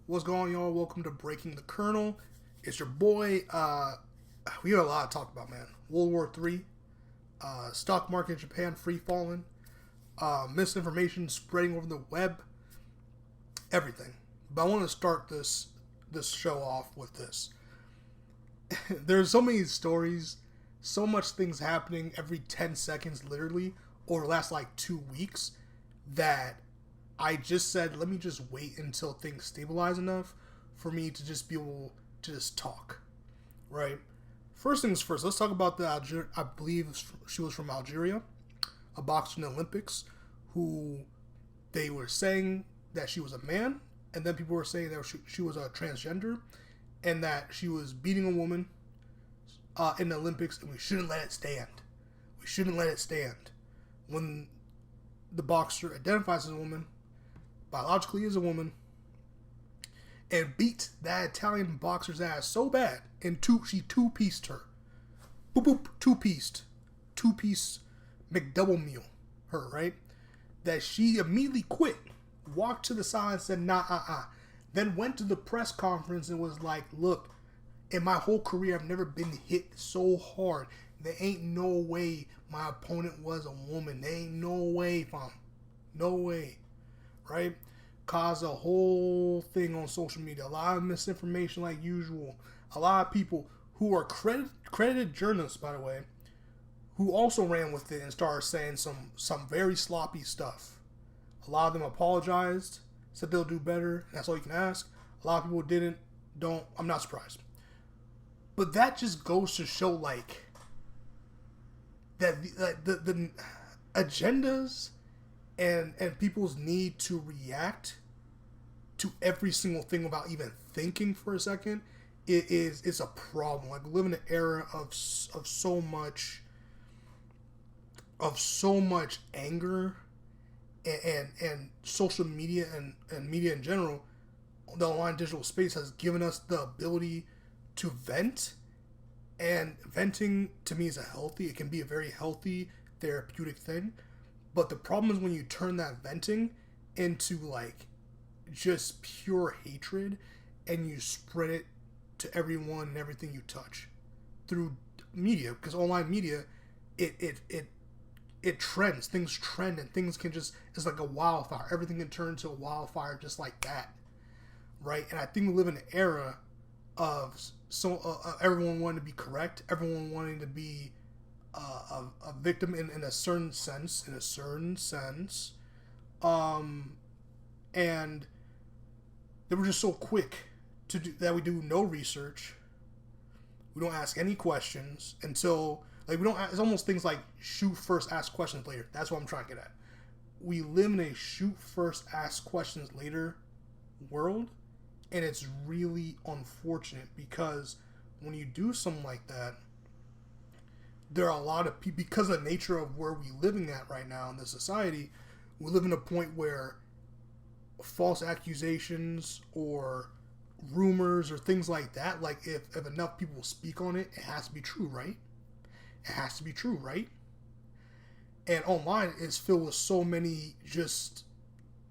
What's going on, y'all? Welcome to Breaking the Kernel. It's your boy. We got a lot to talk about, man. World War III, stock market in Japan free falling, misinformation spreading over the web, everything. But I want to start this show off with this. There's so many stories, so much things happening every 10 seconds, literally, over the last like 2 weeks, that I just said, let me just wait until things stabilize enough for me to just be able to just talk, right? First things first, let's talk about I believe she was from Algeria, a boxer in the Olympics, who they were saying that she was a man, and then people were saying that she was a transgender, and that she was beating a woman in the Olympics, and we shouldn't let it stand. We shouldn't let it stand. When the boxer identifies as a woman, biologically is a woman, and beat that Italian boxer's ass so bad, and she two-pieced her. Boop, boop, two-piece McDouble meal, her, right? That she immediately quit, walked to the side and said, nah, then went to the press conference and was like, look, in my whole career, I've never been hit so hard. There ain't no way my opponent was a woman. There ain't no way, fam. No way. Right? Caused a whole thing on social media. A lot of misinformation like usual. A lot of people who are credited journalists, by the way, who also ran with it and started saying some very sloppy stuff. A lot of them apologized, said they'll do better. That's all you can ask. A lot of people didn't. Don't. I'm not surprised. But that just goes to show, like, that the agendas and people's need to react to every single thing without even thinking for a second is a problem. Like, we live in an era of so much anger and social media and media in general. The online digital space has given us the ability to vent, and venting to me it can be a very healthy therapeutic thing. But the problem is when you turn that venting into like just pure hatred and you spread it to everyone and everything you touch through media, because online media it trends, things trend, and things can just, it's like a wildfire. Everything can turn into a wildfire just like that, right? And I think we live in an era of everyone wanting to be correct, everyone wanting to be a victim in a certain sense, and they were just so quick to do that. We do no research, we don't ask any questions until, like, we don't. It's almost things like shoot first, ask questions later. That's what I'm trying to get at. We live in a shoot first, ask questions later world, and it's really unfortunate because when you do something like that, there are a lot of people, because of the nature of where we're living at right now in the society, we live in a point where false accusations or rumors or things like that, like if enough people speak on it, it has to be true, right? It has to be true, right? And online is filled with so many, just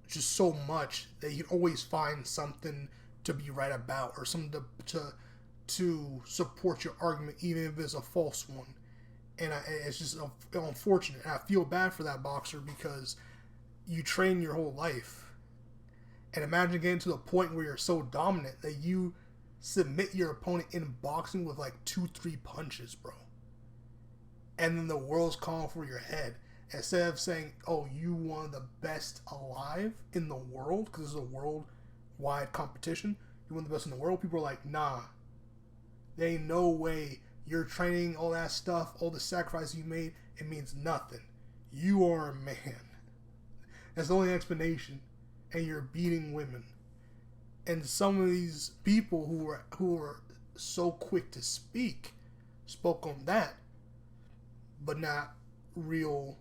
so much that you can always find something to be right about, or something to support your argument, even if it's a false one. And it's just unfortunate. And I feel bad for that boxer because you train your whole life. And imagine getting to the point where you're so dominant that you submit your opponent in boxing with like 2-3 punches, bro. And then the world's calling for your head. Instead of saying, oh, you one of the best alive in the world, because this is a worldwide competition, you're one of the best in the world, people are like, nah, there ain't no way. You're training, all that stuff, all the sacrifice you made, it means nothing. You are a man. That's the only explanation. And you're beating women. And some of these people who are so quick to speak spoke on that, but not real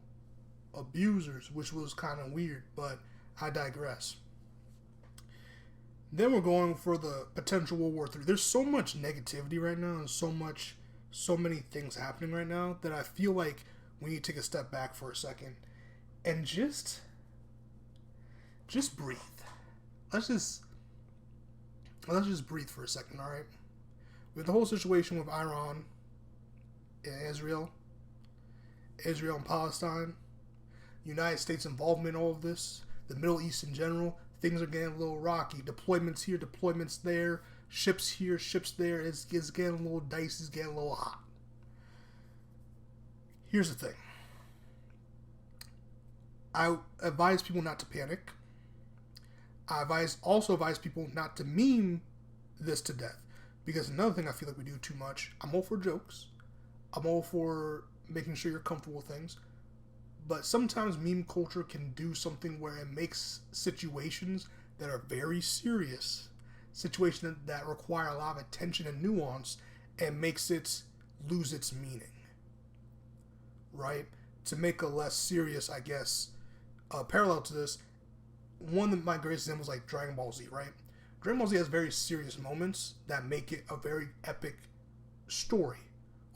abusers, which was kind of weird, but I digress. Then we're going for the potential World War III. There's so much negativity right now, and so many things happening right now that I feel like we need to take a step back for a second and just breathe. Let's just let's just breathe for a second, all right? With the whole situation with Iran and Israel and Palestine, United States involvement in all of this, the Middle East in general, things are getting a little rocky. Deployments here, deployments there, ships here, ships there. It's getting a little dicey, it's getting a little hot. Here's the thing. I advise people not to panic. I also advise people not to meme this to death. Because another thing I feel like we do too much, I'm all for jokes. I'm all for making sure you're comfortable with things. But sometimes meme culture can do something where it makes situations that are very serious, situations that require a lot of attention and nuance, and makes it lose its meaning. Right? To make a less serious, I guess, parallel to this, one of my greatest examples like Dragon Ball Z, right? Dragon Ball Z has very serious moments that make it a very epic story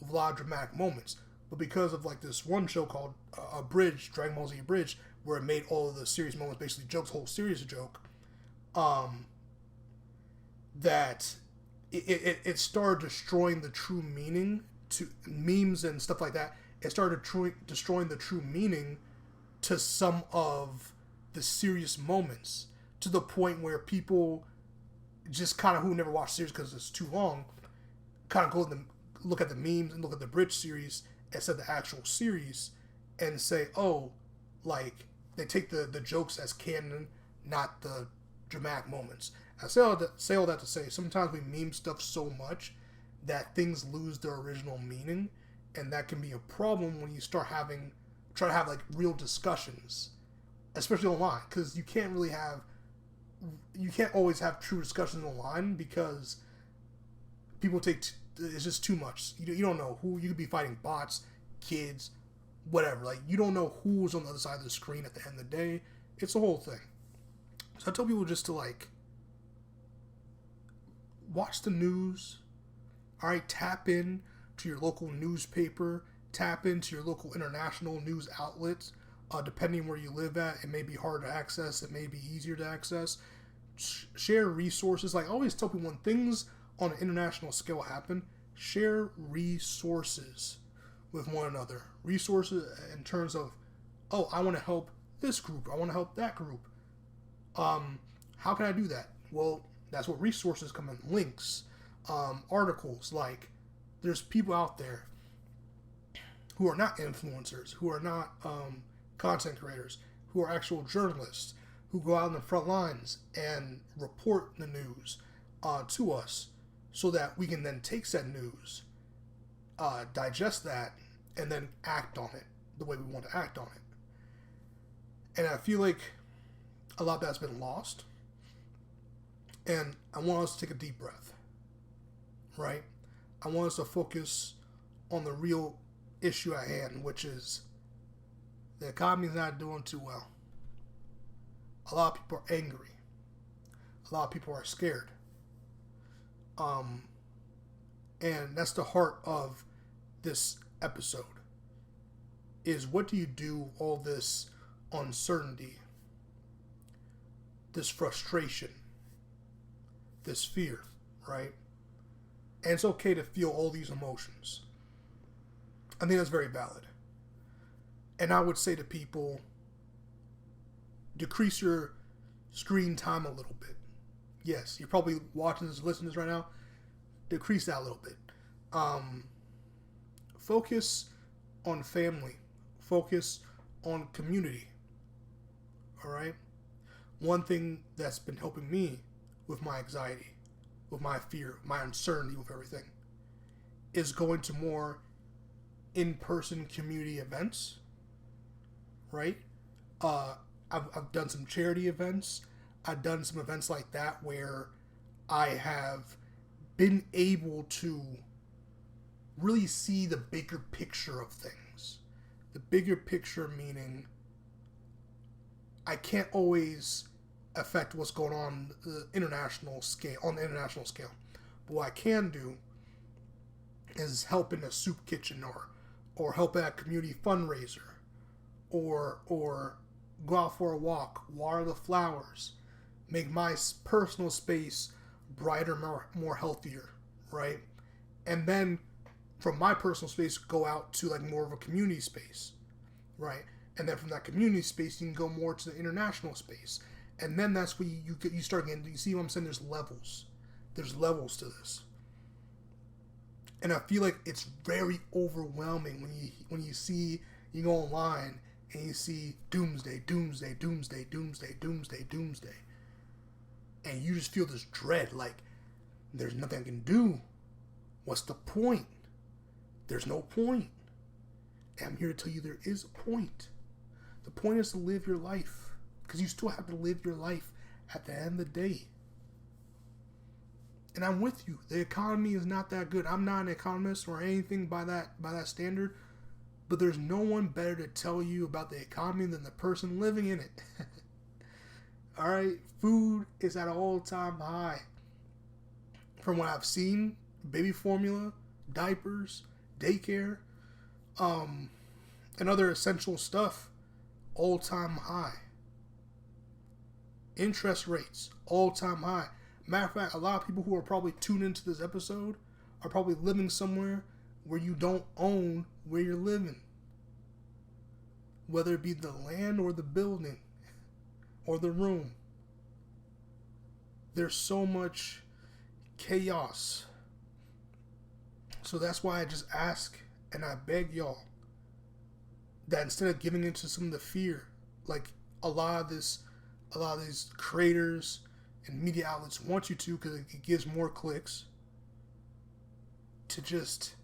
with a lot of dramatic moments. But because of like this one show called Abridged, Dragon Ball Z Abridged, where it made all of the serious moments basically jokes, whole series a joke, that it started destroying the true meaning to memes and stuff like that. It started destroying the true meaning to some of the serious moments, to the point where people just kind of, who never watched the series because it's too long, kind of go and look at the memes and look at the Bridge series instead of the actual series and say, oh, like, they take the jokes as canon, not the dramatic moments. I say all that to say, sometimes we meme stuff so much that things lose their original meaning, and that can be a problem when you try to have like real discussions, especially online, because you can't always have true discussions online because people it's just too much. You don't know who you could be fighting, bots, kids, whatever. Like, you don't know who's on the other side of the screen at the end of the day. It's a whole thing. So I tell people just to like watch the news. All right, tap in to your local newspaper, tap into your local international news outlets. Depending where you live at, it may be hard to access, it may be easier to access. Share resources. Like I always tell people, when things on an international scale happen, share resources with one another. Resources in terms of, oh, I want to help this group, I want to help that group. How can I do that? Well, that's what resources come in. Links, articles. Like, there's people out there who are not influencers, who are not content creators, who are actual journalists, who go out in the front lines and report the news to us, so that we can then take said news, digest that, and then act on it the way we want to act on it. And I feel like a lot of that's been lost. And I want us to take a deep breath, right? I want us to focus on the real issue at hand, which is the economy is not doing too well. A lot of people are angry. A lot of people are scared. And that's the heart of this episode, is what do you do with all this uncertainty, this frustration, this fear, right? And it's okay to feel all these emotions. I think that's very valid. And I would say to people, decrease your screen time a little bit. Yes, you're probably watching this, listening to this right now. Decrease that a little bit. Focus on family. Focus on community. All right? One thing that's been helping me with my anxiety, with my fear, my uncertainty with everything, is going to more in-person community events. Right? I've done some charity events. I've done some events like that where I have been able to really see the bigger picture of things. The bigger picture meaning I can't always affect what's going on the international scale, But what I can do is help in a soup kitchen or help at a community fundraiser or go out for a walk, water the flowers, make my personal space brighter, more healthier, right? And then from my personal space, go out to like more of a community space, right? And then from that community space, you can go more to the international space. And then that's where you start getting, you see what I'm saying? There's levels. There's levels to this. And I feel like it's very overwhelming when you see, you go online and you see doomsday, doomsday, doomsday, doomsday, doomsday, doomsday. And you just feel this dread, like, there's nothing I can do. What's the point? There's no point. And I'm here to tell you there is a point. The point is to live your life. Because you still have to live your life at the end of the day. And I'm with you. The economy is not that good. I'm not an economist or anything by that standard. But there's no one better to tell you about the economy than the person living in it. Alright? Food is at an all-time high. From what I've seen, baby formula, diapers, daycare, and other essential stuff, all-time high. Interest rates, all-time high. Matter of fact, a lot of people who are probably tuned into this episode are probably living somewhere where you don't own where you're living. Whether it be the land or the building or the room. There's so much chaos. So that's why I just ask and I beg y'all that instead of giving into some of the fear, like a lot of these creators and media outlets want you to, because it gives more clicks, to just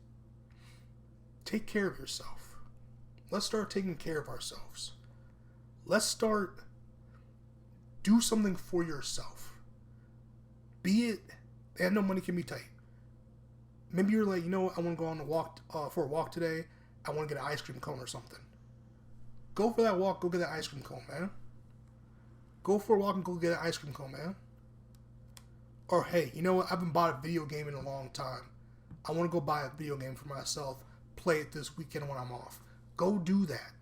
take care of yourself. Let's start taking care of ourselves. Let's start do something for yourself. Be it, and no money can be tight. Maybe you're like, you know what, I want to go on a walk for a walk today. I want to get an ice cream cone or something. Go for that walk. Go get that ice cream cone, man. Go for a walk and go get an ice cream cone, man. Or hey, you know what? I haven't bought a video game in a long time. I want to go buy a video game for myself. Play it this weekend when I'm off. Go do that.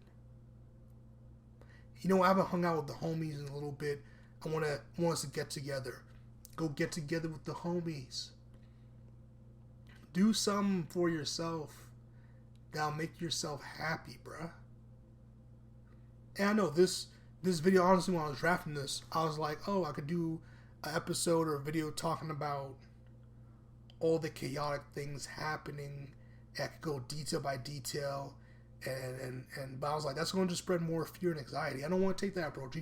You know, I haven't hung out with the homies in a little bit. I want us to get together. Go get together with the homies. Do something for yourself that'll make yourself happy, bruh. And I know this video, honestly, when I was drafting this, I was like, oh, I could do an episode or a video talking about all the chaotic things happening. And I could go detail by detail. But I was like, that's going to just spread more fear and anxiety. I don't want to take that approach.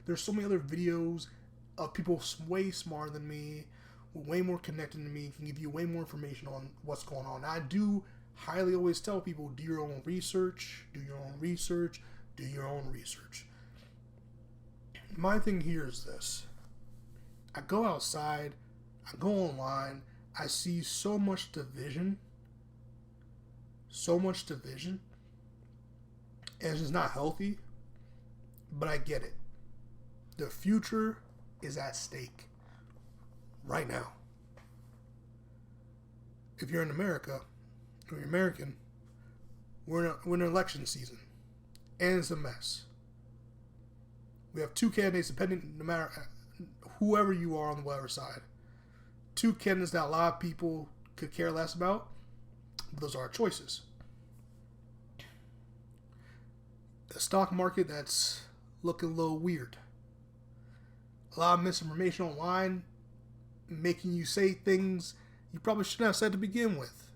There's so many other videos of people way smarter than me, way more connected to me, can give you way more information on what's going on. Now, I do highly always tell people, do your own research, do your own research, do your own research. My thing here is this. I go outside, I go online, I see so much division, and it's just not healthy, but I get it. The future is at stake right now. If you're in America, or you're American, we're in election season, and it's a mess. We have two candidates, depending, no matter whoever you are on whatever side. Two candidates that a lot of people could care less about, but those are our choices. The stock market that's looking a little weird. A lot of misinformation online, making you say things you probably shouldn't have said to begin with.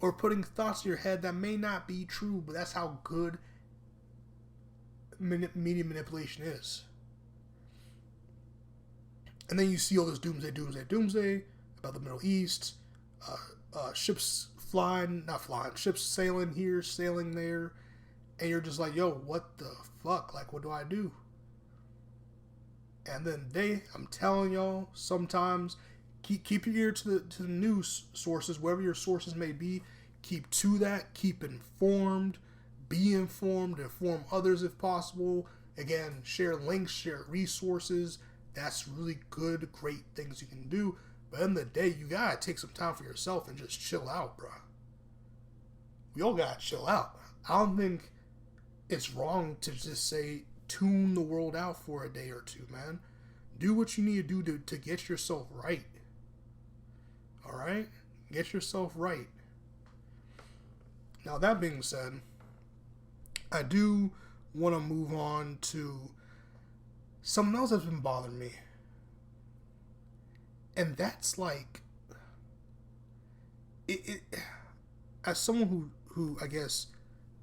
Or putting thoughts in your head that may not be true, but that's how good media manipulation is. And then you see all this doomsday about the Middle East, ships sailing here, sailing there, and you're just like, yo, what the fuck? Like, what do I do? And then I'm telling y'all, sometimes keep your ear to the news sources, wherever your sources may be. Keep to that. Keep informed. Be informed. Inform others if possible. Again, share links, share resources. That's really good, great things you can do. But at the end of the day, you gotta take some time for yourself and just chill out, bro. We all gotta chill out. I don't think it's wrong to just say, tune the world out for a day or two, man. Do what you need to do to get yourself right. right? Get yourself right. Now, that being said, I do want to move on to something else that's been bothering me. And that's like, as someone who I guess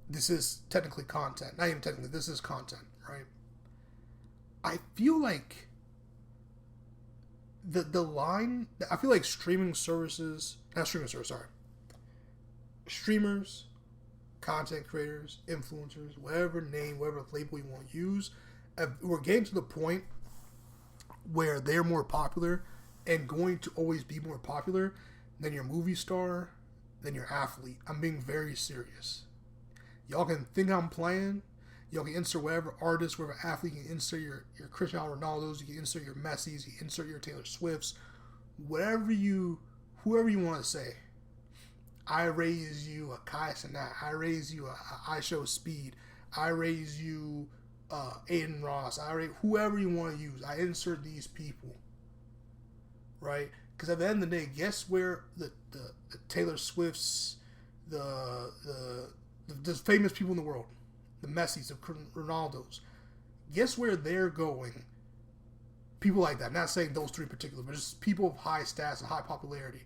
this is technically content, not even technically, this is content, right? I feel like the line, I feel like streamers, content creators, influencers, whatever name, whatever label you want to use, we're getting to the point where they're more popular and going to always be more popular than your movie star, than your athlete. I'm being very serious. Y'all can think I'm playing. Y'all can insert whatever artist, whatever athlete. You can insert your Cristiano Ronaldos. You can insert your Messis. You can insert your Taylor Swifts. Whoever you want to say. I raise you a Kai Cenat. I raise you a I Show Speed. I raise you Aiden Ross. Whoever you want to use. I insert these people. Right? Because at the end of the day, guess where the Taylor Swifts, the famous people in the world, the Messis, the Ronaldos, guess where they're going? People like that. I'm not saying those three in particular, but just people of high stats and high popularity.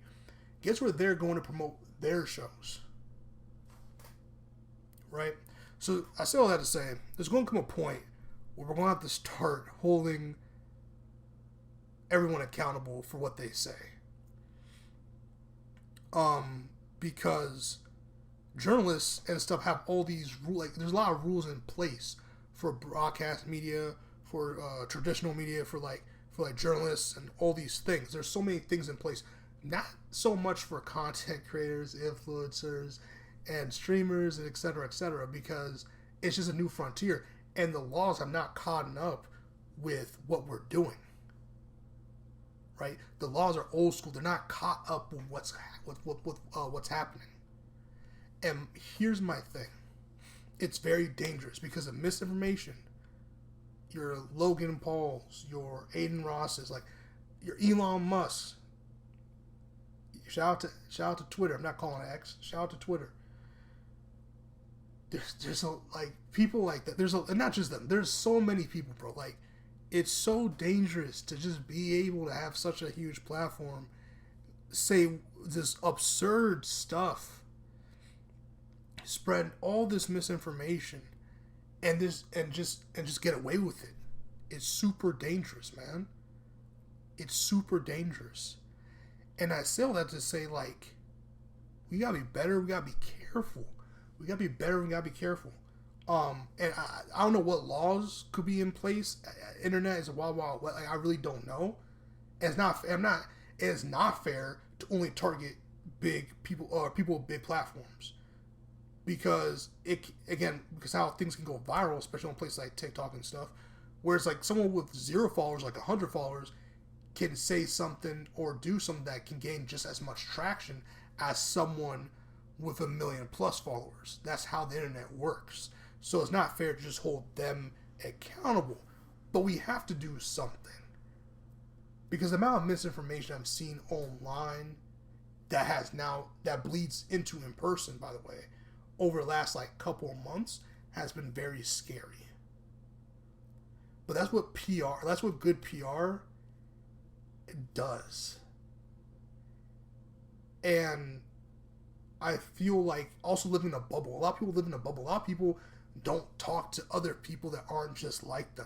Guess where they're going to promote their shows? Right? So I say all that to say, there's going to come a point where we're going to have to start holding everyone accountable for what they say. Because journalists and stuff have all these rules. Like, there's a lot of rules in place for broadcast media, for traditional media, for journalists and all these things. There's so many things in place. Not so much for content creators, influencers, and streamers, and et cetera, because it's just a new frontier, and the laws have not caught up with what we're doing. Right? The laws are old school. They're not caught up with what's happening. And here's my thing. It's very dangerous because of misinformation. Your Logan Pauls, your Aiden Rosses, like your Elon Musk. Shout out to Twitter. I'm not calling it X. Shout out to Twitter. There's people like that. And not just them. There's so many people, bro. Like, it's so dangerous to just be able to have such a huge platform, say this absurd stuff, spread all this misinformation, and just get away with it. It's super dangerous, man. It's super dangerous. And I say all that to say, like, we gotta be better. We gotta be careful. We gotta be better. We gotta be careful. And I don't know what laws could be in place. Internet is a wild, wild. Like, I really don't know. It's not. It's not fair to only target big people or people with big platforms, because how things can go viral, especially on places like TikTok and stuff. Whereas like someone with 0 followers, like 100 followers, can say something or do something that can gain just as much traction as someone with 1 million plus followers. That's how the internet works. So it's not fair to just hold them accountable. But we have to do something. Because the amount of misinformation I've seen online that bleeds into in person, by the way, over the last couple of months has been very scary. But that's what good PR does. And I feel like also living in a bubble. A lot of people live in a bubble. A lot of people don't talk to other people that aren't just like them.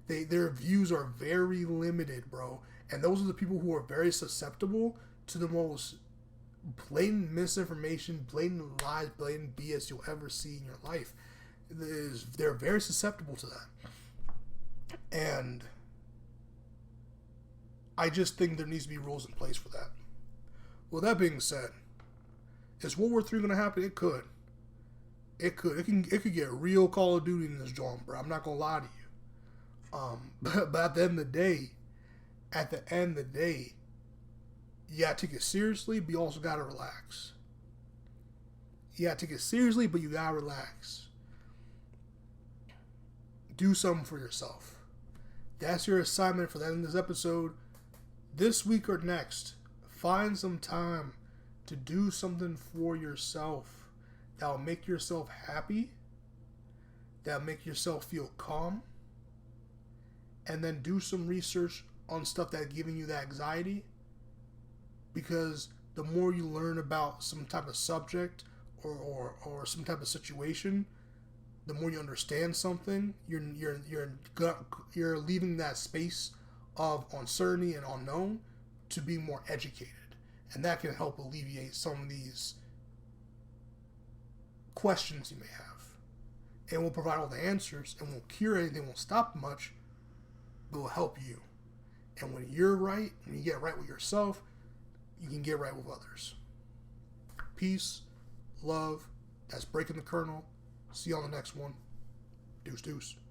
Their views are very limited, bro. And those are the people who are very susceptible to the most blatant misinformation, blatant lies, blatant BS you'll ever see in your life. They're very susceptible to that. And I just think there needs to be rules in place for that. Well, that being said, is World War III going to happen? It could. It could. It could get real Call of Duty in this joint, bro. I'm not going to lie to you. But at the end of the day, you got to take it seriously, but you also got to relax. You got to take it seriously, but you got to relax. Do something for yourself. That's your assignment for the end of this episode. This week or next, Find some time to do something for yourself that will make yourself happy, that will make yourself feel calm, and then do some research on stuff that's giving you that anxiety. Because the more you learn about some type of subject or some type of situation, the more you understand something, you're leaving that space of uncertainty and unknown to be more educated, and that can help alleviate some of these questions you may have. And will provide all the answers, and won't cure anything, won't stop much, but will help you. And when you're right, when you get right with yourself, you can get right with others. Peace, love. That's Breaking the Kernel. See you on the next one. Deuce, deuce.